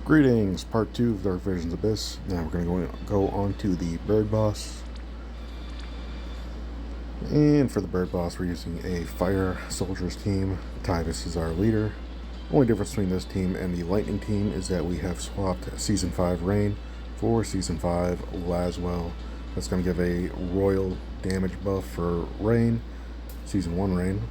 Greetings, part 2 of Dark Vision's Abyss. Now we're going to go on to the bird boss. And for the bird boss, we're using a fire soldiers team. Tyvis is our leader. Only difference between this team and the lightning team is that we have swapped Season 5 Rain for Season 5 Laswell. That's going to give a royal damage buff for Rain, Season 1 Rain.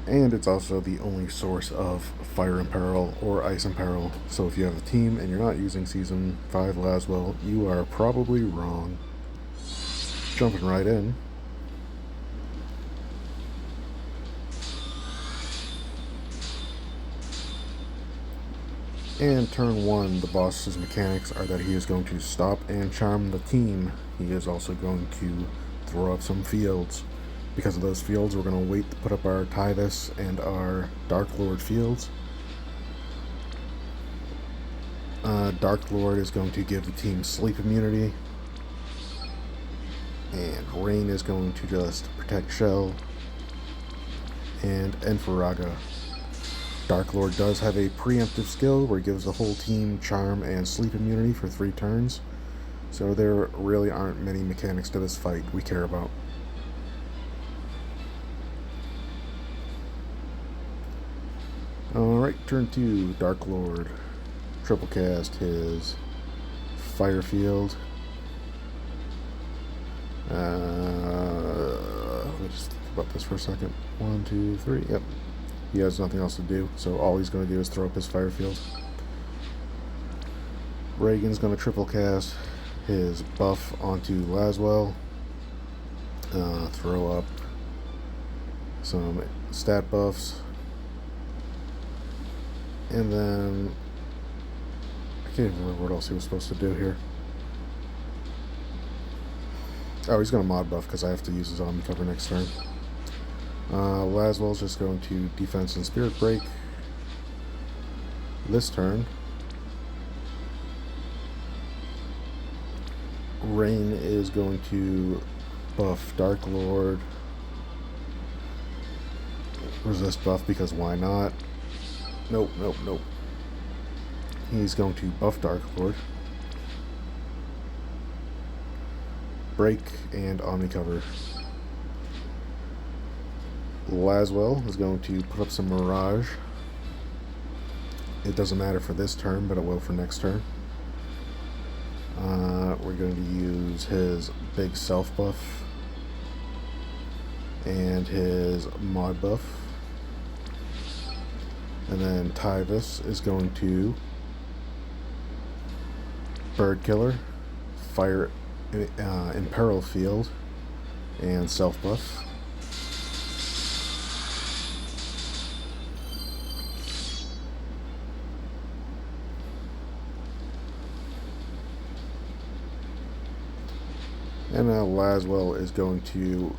And it's also the only source of Fire and Peril or Ice and Peril. So if you have a team and you're not using Season 5 Laswell, you are probably wrong. Jumping right in. And turn 1, the boss's mechanics are that he is going to stop and charm the team. He is also going to throw up some fields. Because of those fields, we're going to wait to put up our Tyvis and our Dark Lord fields. Dark Lord is going to give the team sleep immunity. And Rain is going to just protect Shell. And Enfaraga. Dark Lord does have a preemptive skill where he gives the whole team charm and sleep immunity for 3 turns. So there really aren't many mechanics to this fight we care about. Alright, turn 2, Dark Lord. Triple cast his fire field. Let me just think about this for a second. 1, 2, 3, yep. He has nothing else to do, so all he's going to do is throw up his fire field. Reagan's going to triple cast his buff onto Laswell. Throw up some stat buffs. And then I can't even remember what else he was supposed to do here. Oh, he's going to mod buff because I have to use his Omni cover next turn. Laswell's just going to defense and spirit break this turn. Rain is going to buff Dark Lord. Resist buff because why not? Nope. He's going to buff Dark Lord. Break and Omni cover. Laswell is going to put up some Mirage. It doesn't matter for this turn, but it will for next turn. We're going to use his big self buff and his mod buff. And then Tyvis is going to Bird Killer, Fire Imperil Field, and self buff. And now Laswell is going to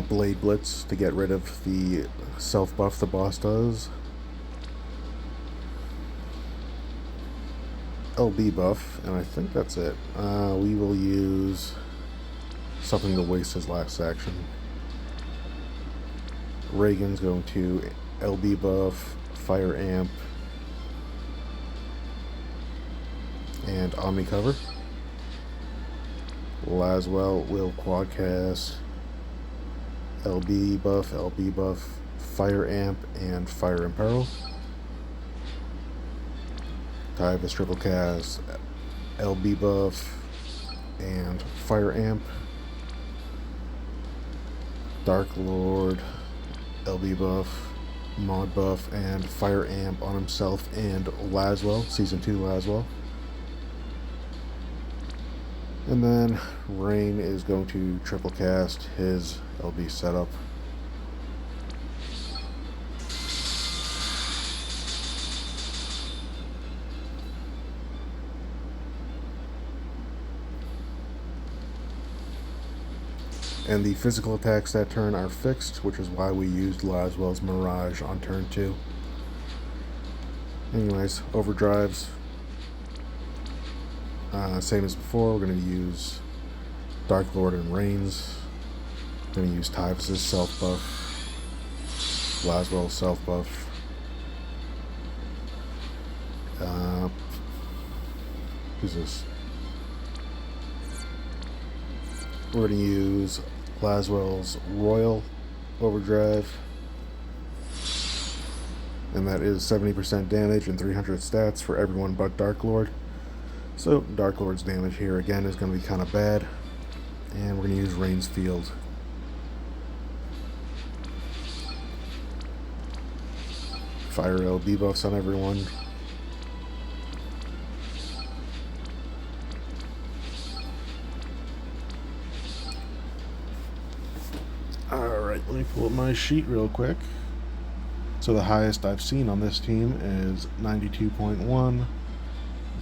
Blade Blitz to get rid of the self buff the boss does. LB buff, and I think that's it. We will use something to waste his last action. Reagan's going to LB buff, Fire Amp, and Omni cover. Laswell will quad cast LB buff, Fire Amp, and Fire Imperil. Tyvis triple cast LB buff and Fire Amp. Dark Lord LB buff, mod buff, and Fire Amp on himself and Laswell, Season 2 Laswell. And then Rain is going to triple cast his LB setup. And the physical attacks that turn are fixed, which is why we used Laswell's Mirage on turn 2. Anyways, overdrives. Same as before, we're going to use Dark Lord and Rains. We're going to use Tyvis' self buff, Laswell's self buff, Who's this? We're going to use Laswell's Royal Overdrive. And that is 70% damage and 300 stats for everyone but Dark Lord. So Dark Lord's damage here again is going to be kind of bad. And we're going to use Rain's Field. Fire LB buffs on everyone. Alright, let me pull up my sheet real quick. So the highest I've seen on this team is 92.1.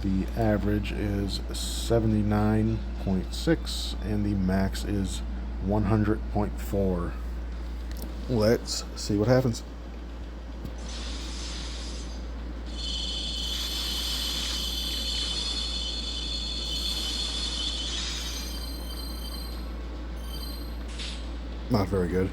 The average is 79.6. And the max is 100.4. Let's see what happens. Not very good.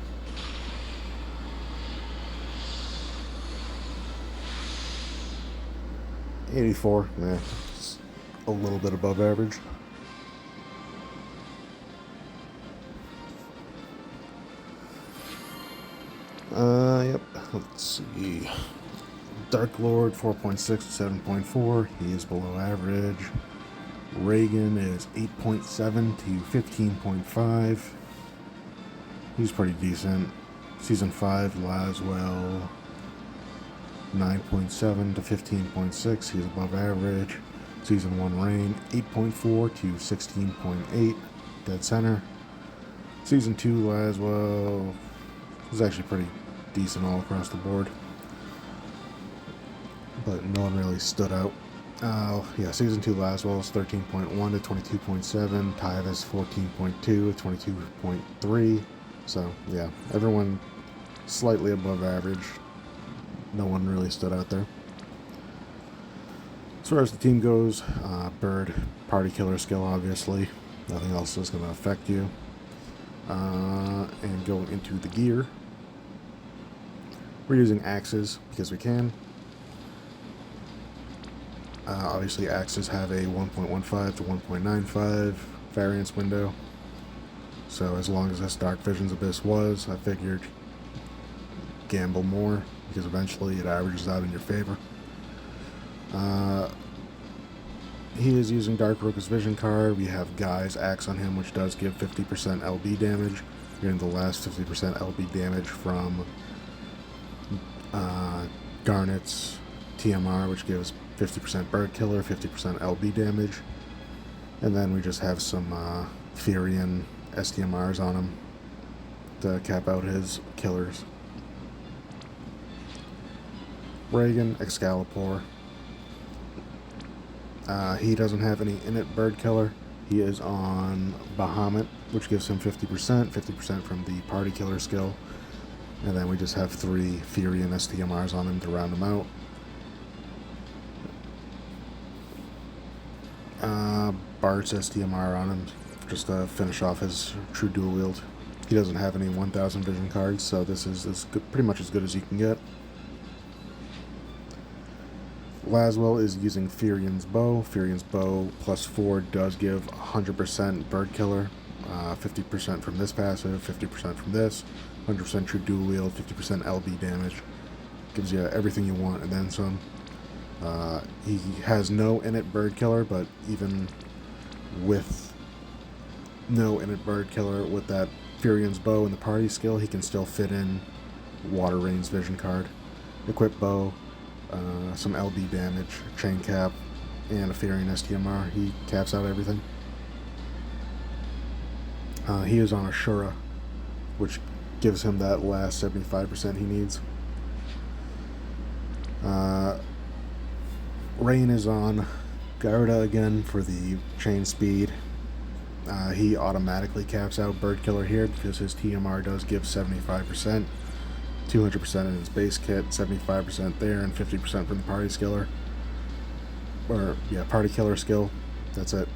$84, yeah, it's a little bit above average. Yep, let's see. Dark Lord, 4.6 to 7.4, he is below average. Reagan is 8.7 to 15.5. He's pretty decent. Season 5, Laswell, 9.7 to 15.6. He's above average. Season 1, Rain, 8.4 to 16.8. Dead center. Season 2, Laswell is actually pretty decent all across the board. But no one really stood out. Yeah, Season 2, Laswell is 13.1 to 22.7. Tyvis, 14.2 to 22.3. So, yeah, everyone slightly above average. No one really stood out there. As far as the team goes, Bird, party killer skill, obviously. Nothing else is going to affect you. And going into the gear, we're using axes because we can. Obviously, axes have a 1.15 to 1.95 variance window. So as long as this Dark Vision's Abyss was, I figured gamble more, because eventually it averages out in your favor. He is using Dark Roka's Vision card. We have Guy's Axe on him, which does give 50% LB damage. You're getting the last 50% LB damage from Garnet's TMR, which gives 50% Bird Killer, 50% LB damage. And then we just have some Furion STMRs on him to cap out his killers. Reagan, Excalibur. He doesn't have any init Bird Killer. He is on Bahamut, which gives him 50% from the Party Killer skill. And then we just have 3 Furion STMRs on him to round him out. Bart's STMR on him, just to finish off his true dual wield. He doesn't have any 1000 vision cards, so this is pretty much as good as you can get. Laswell is using Furion's Bow. Furion's Bow plus 4 does give 100% Bird Killer, 50% from this passive, 50% from this, 100% true dual wield, 50% LB damage. Gives you everything you want and then some. He has no init Bird Killer, but even with no init Bird Killer, with that Furion's Bow and the party skill, he can still fit in Water Rain's Vision card. Equip Bow, some LB damage, Chain Cap, and a Furion STMR. He caps out everything. He is on Ashura, which gives him that last 75% he needs. Rain is on Garda again for the chain speed. He automatically caps out Bird Killer here because his TMR does give 75%, 200% in his base kit, 75% there, and 50% from the party skiller. Or, yeah, party killer skill. That's it.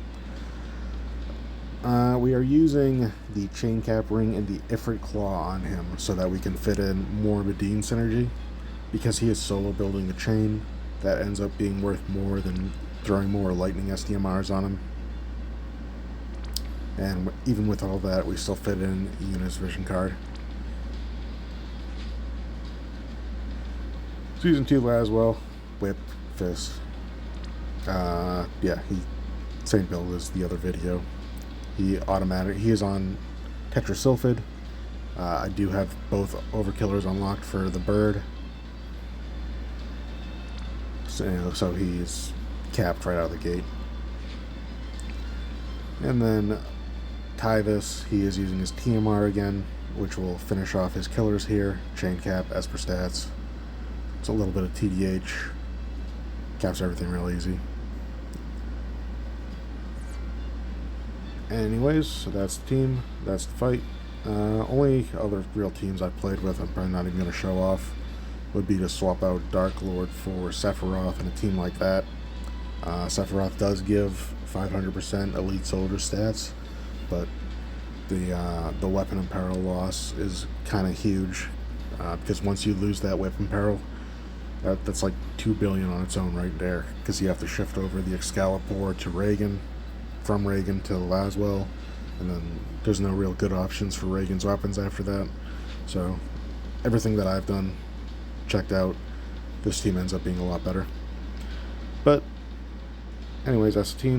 We are using the Chain Cap Ring and the Ifrit Claw on him so that we can fit in more Medine synergy. Because he is solo building the chain, that ends up being worth more than throwing more lightning SDMRs on him. And even with all that, we still fit in Eunice Vision card. Season 2 Laswell, Whip, Fist. Yeah, same build as the other video. He is on Tetrasulfid. I do have both Overkillers unlocked for the bird. So he's capped right out of the gate. And then Tyvis, he is using his TMR again, which will finish off his killers here. Chain cap, as per stats. It's a little bit of TDH. Caps everything real easy. Anyways, so that's the team. That's the fight. Only other real teams I've played with, I'm probably not even going to show off, would be to swap out Dark Lord for Sephiroth in a team like that. Sephiroth does give 500% elite soldier stats, but the weapon and peril loss is kind of huge, because once you lose that weapon peril, that's like 2 billion on its own right there, because you have to shift over the Excalibur to Reagan, from Reagan to Laswell, and then there's no real good options for Reagan's weapons after that. So everything that I've done, checked out, this team ends up being a lot better. But anyways, that's the team.